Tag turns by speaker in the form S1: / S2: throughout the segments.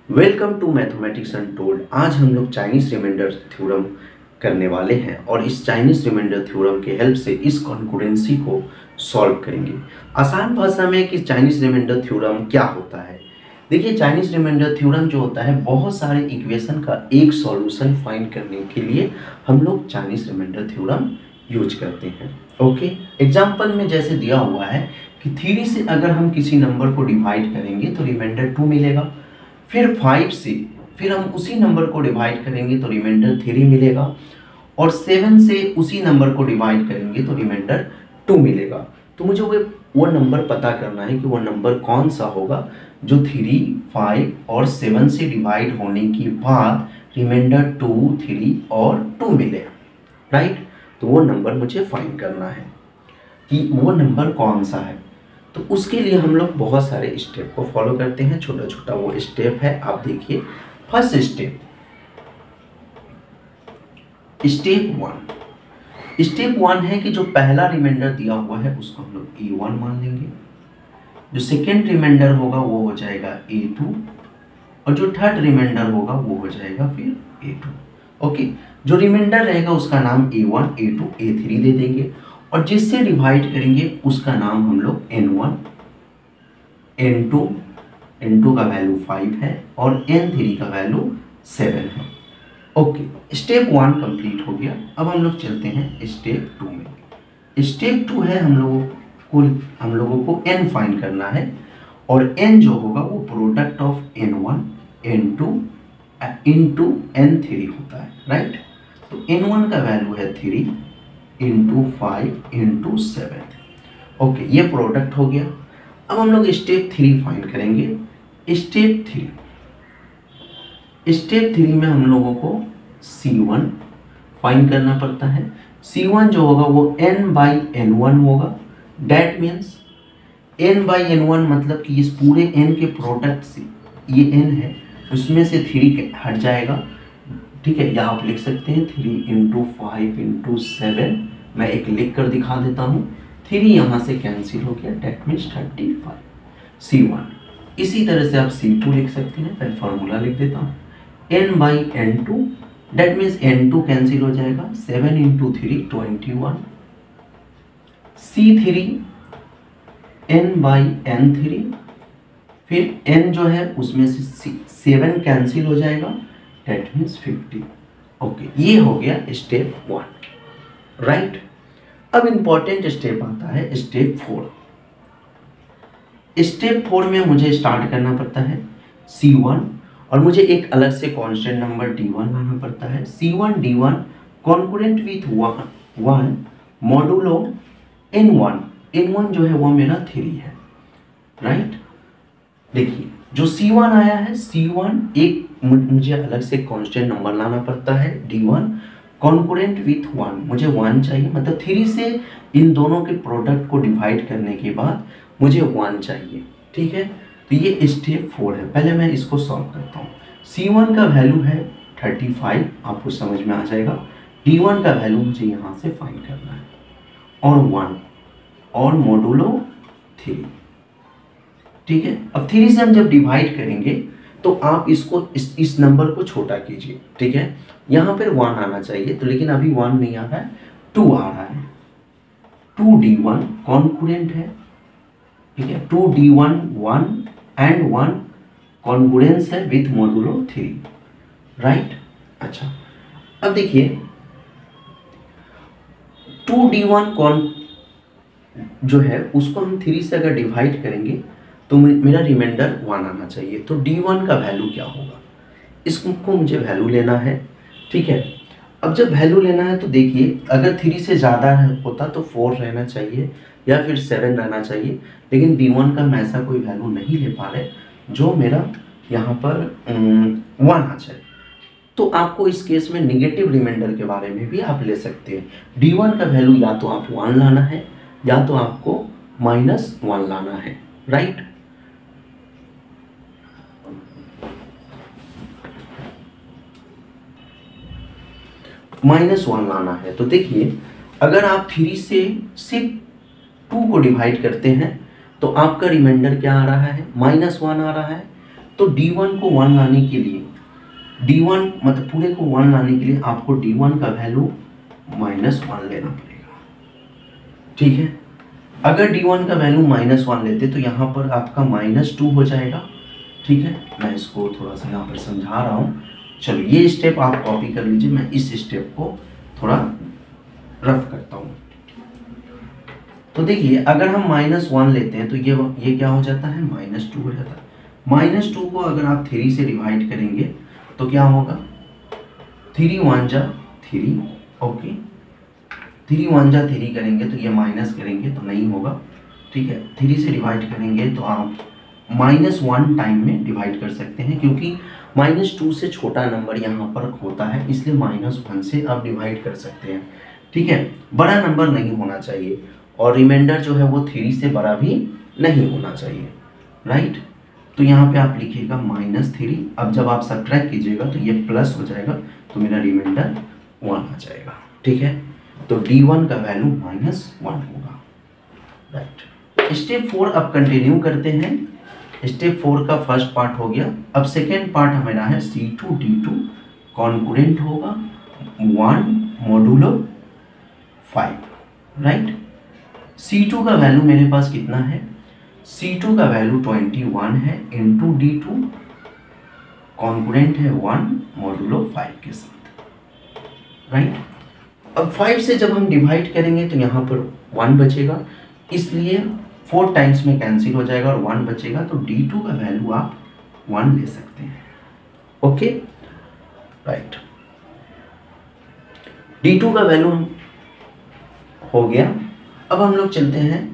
S1: Welcome to mathematics untold. आज हम लोग चाइनीज रिमाइंडर थ्योरम करने वाले हैं और इस चाइनीज रिमाइंडर थ्योरम के हेल्प से इस कॉन्करेंसी को सॉल्व करेंगे। आसान भाषा में कि चाइनीज रिमाइंडर थ्योरम क्या होता है। देखिए, चाइनीज रिमाइंडर थ्योरम जो होता है, बहुत सारे इक्वेशन का एक सॉल्यूशन फाइंड करने के लिए हम लोग चाइनीज रिमाइंडर थ्योरम यूज करते हैं। ओके, एग्जाम्पल में जैसे दिया हुआ है कि 3 से अगर हम किसी नंबर को डिवाइड करेंगे तो रिमाइंडर 2 मिलेगा। फिर 5 से फिर हम उसी नंबर को डिवाइड करेंगे तो रिमाइंडर 3 मिलेगा। और 7 से उसी नंबर को डिवाइड करेंगे तो रिमाइंडर 2 मिलेगा। तो मुझे वो नंबर पता करना है कि वो नंबर कौन सा होगा जो 3, 5 और 7 से डिवाइड होने के बाद रिमाइंडर 2, 3 और 2 मिले। राइट, तो वो नंबर मुझे फाइंड करना है कि वो नंबर कौन सा है। तो उसके लिए हम लोग बहुत सारे स्टेप को फॉलो करते हैं। छोटा छोटा वो स्टेप है, आप देखिए। फर्स्ट स्टेप वन है कि जो पहला रिमाइंडर दिया हुआ है उसको हम लोग A1 मान लेंगे। जो सेकेंड रिमाइंडर होगा वो हो जाएगा A2 और जो थर्ड रिमाइंडर होगा वो हो जाएगा फिर A2। ओके, जो रिमाइंडर रहेगा उसका नाम A1, A2, A3 दे देंगे और जिससे डिवाइड करेंगे उसका नाम हम लोग N1, N2, N2 का वैल्यू 5 है और N3 का वैल्यू 7 है। ओके, स्टेप 1 कंप्लीट हो गया। अब हम लोग चलते हैं स्टेप 2 में। स्टेप 2 है हम लोगों को N फाइंड करना है और N जो होगा वो product of N1, N2 into N3 होता है। राइट, तो N1 का वैल्यू है 3 इंटू 5 इंटू 7। ओके, ये प्रोडक्ट हो गया। अब हम लोग स्टेप 3 फाइंड करेंगे। स्टेप 3 में हम लोगों को C1 फाइंड करना पड़ता है। C1 जो होगा वो N/N1 होगा। डैट मीन्स N/N1 मतलब कि इस पूरे N के प्रोडक्ट से ये N है, उसमें से 3 हट जाएगा। ठीक है, या आप लिख सकते हैं 3 इंटू 5 इंटू 7। मैं एक लिख कर दिखा देता हूँ। 3 यहाँ से कैंसिल हो गया, डेट मीन्स 35। C1 इसी तरह से आप C2 लिख सकते हैं। मैं फॉर्मूला लिख देता हूँ N/N2, that means N2 cancel हो जाएगा। 7 इंटू 3 21। C3 N/N3, फिर N जो है उसमें से 7 कैंसिल हो जाएगा, डेट मीन्स 50। ओके, ये हो गया स्टेप 1। राइट, अब इंपॉर्टेंट स्टेप आता है स्टेप 4। स्टेप 4 में मुझे स्टार्ट करना पड़ता है C1 और मुझे एक अलग से कांस्टेंट नंबर D1 लाना पड़ता है। C1 D1 concurrent with 1 modulo N1। N1 जो है वो मेरा 3 है। राइट, देखिए जो C1 आया है, C1 एक मुझे अलग से कांस्टेंट नंबर लाना पड़ता है D1 कॉन्करेंट विथ 1। मुझे 1 चाहिए, मतलब 3 से इन दोनों के प्रोडक्ट को डिवाइड करने के बाद मुझे 1 चाहिए। ठीक है, तो ये स्टेप 4 है। पहले मैं इसको सॉल्व करता हूँ। C1 का वैल्यू है 35, आपको समझ में आ जाएगा। D1 का वैल्यू मुझे यहाँ से फाइंड करना है और 1 और मॉडुलो 3। ठीक है, अब 3 से हम जब डिवाइड करेंगे तो आप इसको इस नंबर को छोटा कीजिए। ठीक है, यहाँ पर 1 आना चाहिए, तो लेकिन अभी 1 नहीं आ रहा है, 2 आ रहा है। 2D1 कॉन्करेंट है। ठीक है, 2D1 1 एंड 1 कॉन्करेंस है विथ मॉडुलो 3। राइट, अच्छा अब देखिए 2D1 जो है उसको हम 3 से अगर डिवाइड करेंगे तो मेरा रिमाइंडर 1 आना चाहिए। तो D1 का वैल्यू क्या होगा, इसको मुझे वैल्यू लेना है। ठीक है, अब जब वैल्यू लेना है तो देखिए, अगर 3 से ज़्यादा होता तो 4 रहना चाहिए या फिर 7 रहना चाहिए, लेकिन D1 का हम ऐसा कोई वैल्यू नहीं ले पा रहे जो मेरा यहाँ पर 1 आ जाए। तो आपको इस केस में निगेटिव रिमाइंडर के बारे में भी आप ले सकते हैं। D1 का वैल्यू या तो आप 1 लाना है या तो आपको -1 लाना है। राइट, -1 लाना है। तो देखिए, अगर आप 3 से सिर्फ 2 को डिवाइड करते हैं तो आपका रिमाइंडर क्या आ रहा है, -1 आ रहा है। तो D1 को 1 लाने के लिए, D1 मतलब पूरे को 1 लाने के लिए आपको D1 का वैल्यू -1 लेना पड़ेगा। ठीक है, अगर D1 का वैल्यू -1 लेते तो यहाँ पर आपका -2 हो जाएगा। ठीक है, मैं इसको थोड़ा सा यहाँ पर समझा रहा हूँ। चलो ये स्टेप आप कॉपी कर लीजिए, मैं इस स्टेप को थोड़ा रफ करता हूँ। तो देखिए अगर हम -1 लेते हैं तो ये क्या हो जाता है, -2 हो जाता है। -2 को अगर आप 3 से डिवाइड करेंगे तो क्या होगा, 3 1 जा 3, ओके 3 1 जा 3 करेंगे तो ये माइनस करेंगे तो नहीं होगा। ठीक है, 3 से डिवाइड करेंगे तो आप -1 टाइम में डिवाइड कर सकते हैं, क्योंकि -2 से छोटा नंबर यहाँ पर होता है, इसलिए -1 से आप डिवाइड कर सकते हैं। ठीक है, बड़ा नंबर नहीं होना चाहिए और रिमाइंडर जो है वो 3 से बड़ा भी नहीं होना चाहिए, राइट। तो यहाँ पे आप लिखिएगा -3। अब जब आप सब्ट्रैक्ट कीजिएगा तो ये प्लस हो जाएगा, तो मेरा रिमाइंडर 1 आ जाएगा। ठीक है, तो D1 का वैल्यू -1 होगा, राइट। स्टेप 4 अब कंटिन्यू करते हैं। स्टेप 4 का फर्स्ट पार्ट हो गया। अब सेकेंड पार्ट हमारा है C2 D2 कॉन्करेंट होगा 1 मॉडुलो 5, राइट। C2 का वैल्यू मेरे पास कितना है, C2 का वैल्यू 21 है इंटू D2 कॉन्करेंट है 1 मॉडुलो 5 के साथ, राइट। अब 5 से जब हम डिवाइड करेंगे तो यहाँ पर 1 बचेगा, इसलिए 4 टाइम्स में कैंसिल हो जाएगा और 1 बचेगा, तो D2 का वैल्यू आप 1 ले सकते हैं, ओके, राइट। D2 का वैल्यू हो गया। अब हम लोग चलते हैं,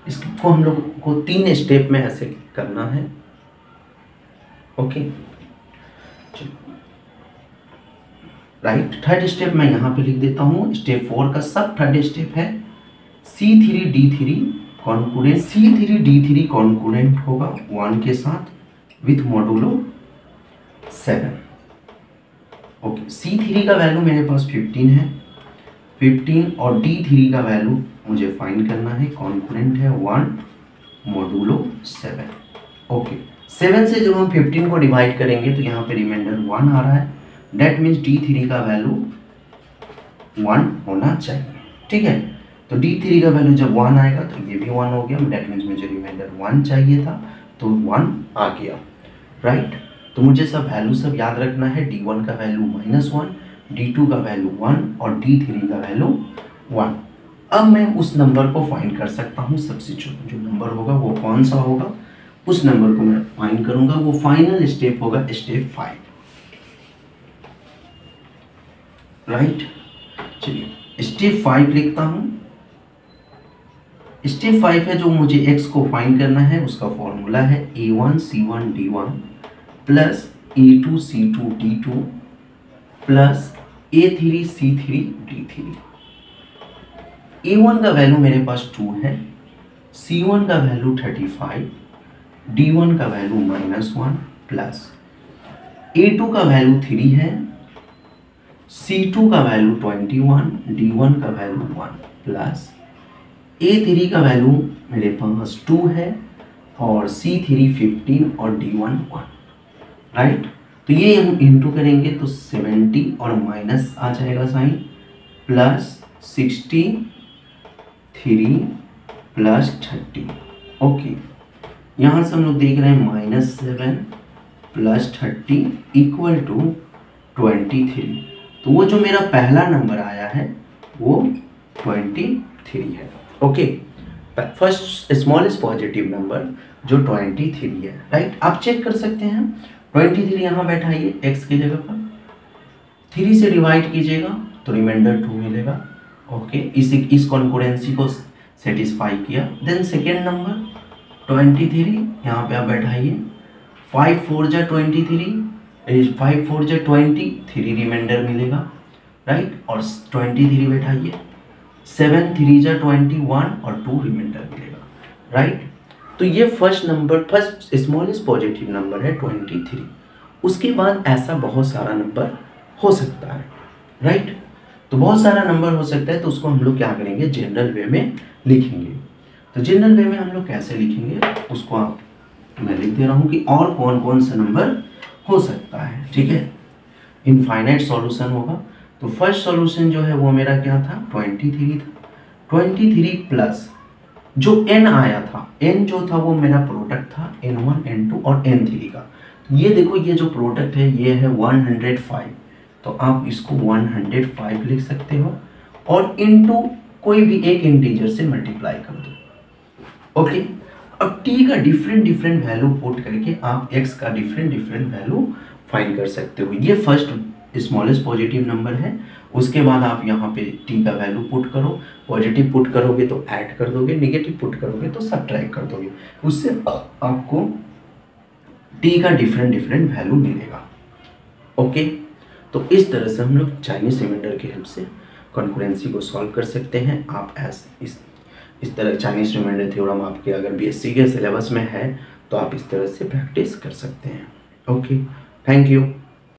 S1: इसको हम लोग को 3 स्टेप में ऐसे करना है, ओके, राइट। थर्ड स्टेप मैं यहाँ पे लिख देता हूँ। स्टेप 4 का सब थर्ड स्टेप है C3D3 कॉन्करेंट, C3D3 कॉन्करेंट होगा 1 के साथ विथ मॉडुलो 7, ओके। C3 का वैल्यू मेरे पास 15 है, 15 और D3 का वैल्यू मुझे फाइंड करना है, कॉन्करेंट है 1 मॉडुलो 7, ओके। 7 से जब हम 15 को डिवाइड करेंगे तो यहाँ पे रिमाइंडर 1 आ रहा है, डेट मीन्स D3 का वैल्यू 1 होना चाहिए। ठीक है, तो D3 का वैल्यू जब 1 आएगा तो ये भी 1 हो गया, डेट मीन्स मुझे रिमाइंडर 1 चाहिए था तो 1 आ गया, राइट। तो मुझे सब वैल्यू सब याद रखना है। D1 का वैल्यू -1, D2 का वैल्यू 1 और D3 का वैल्यू 1। अब मैं उस नंबर को फाइंड कर सकता हूँ, सबसे जो नंबर होगा वो कौन सा होगा, उस नंबर को मैं फाइंड करूंगा। वो फाइनल स्टेप होगा स्टेप 5, राइट। चलिए स्टेप 5 लिखता हूँ। स्टेप 5 है जो मुझे x को फाइंड करना है, उसका फॉर्मूला है A1 C1 D1 plus A2 C2 D2 plus A3 C3 D3। A1 का वैल्यू मेरे पास 2 है, C1 का वैल्यू 35, D1 का वैल्यू -1 प्लस A2 का वैल्यू 3 है, C2 का वैल्यू 21, D1 का वैल्यू 1 प्लस A3 का वैल्यू मेरे पास 2 है और C3 15 और D1 1, राइट। तो ये हम इंटू करेंगे तो 70 और माइनस आ जाएगा साइन, प्लस 63 प्लस 30, ओके। यहाँ से हम लोग देख रहे हैं -7 प्लस 30 इक्वल टू 23। तो वो जो मेरा पहला नंबर आया है वो 23 है, okay. First smallest positive number जो 23 है, राइट। आप चेक कर सकते हैं, 23 यहाँ बैठाइए x की जगह पर, 3 से डिवाइड कीजिएगा तो रिमाइंडर 2 मिलेगा, ओके। इस कॉन्करेंसी को सेटिस्फाई किया। देन सेकेंड नंबर 23 यहाँ पे आप बैठाइए, 5 4 जा 23, 5 4 जा 20, 3 रिमाइंडर मिलेगा, राइट। और 23 बैठाइए, 7 3 जा 21 और 2 रिमाइंडर मिलेगा, राइट। तो ये फर्स्ट स्मॉलेस्ट पॉजिटिव नंबर है 23। उसके बाद ऐसा बहुत सारा नंबर हो सकता है, राइट। तो बहुत सारा नंबर हो सकता है, तो उसको हम लोग क्या करेंगे, जनरल वे में लिखेंगे। तो जनरल वे में हम लोग कैसे लिखेंगे उसको आप मैं लिख दे रहा हूँ कि और कौन कौन सा नंबर हो सकता है, ठीक है। इनफाइनाइट सॉल्यूशन होगा। तो फर्स्ट सॉल्यूशन जो है वो मेरा क्या था, 23 था। 23 प्लस जो n आया था, n जो था वो मेरा प्रोडक्ट था n1 n2 और n3 का। ये देखो ये जो प्रोडक्ट है ये है 105, तो आप इसको 105 लिख सकते हो और इनटू कोई भी एक इंटीजर से मल्टीप्लाई कर दो। ओके, अब t का डिफरेंट डिफरेंट वैल्यू पुट करके आप x का डिफरेंट डिफरेंट वैल्यू फाइंड कर सकते हो। ये फर्स्ट स्मॉलेस्ट पॉजिटिव नंबर है। उसके बाद आप यहाँ पे t का वैल्यू पुट करो, पॉजिटिव पुट करोगे तो ऐड कर दोगे, नेगेटिव पुट करोगे तो सब्ट्रैक्ट कर दोगे, उससे आपको t का डिफरेंट डिफरेंट वैल्यू मिलेगा। ओके, तो इस तरह से हम लोग चाइनीज रिमाइंडर की हेल्प से कॉन्करेंसी को सॉल्व कर सकते हैं। आप इस तरह चाइनीज रिमाइंडर थ्योरम आपके अगर बीएससी के सिलेबस में है तो आप इस तरह से प्रैक्टिस कर सकते हैं। Okay, thank you.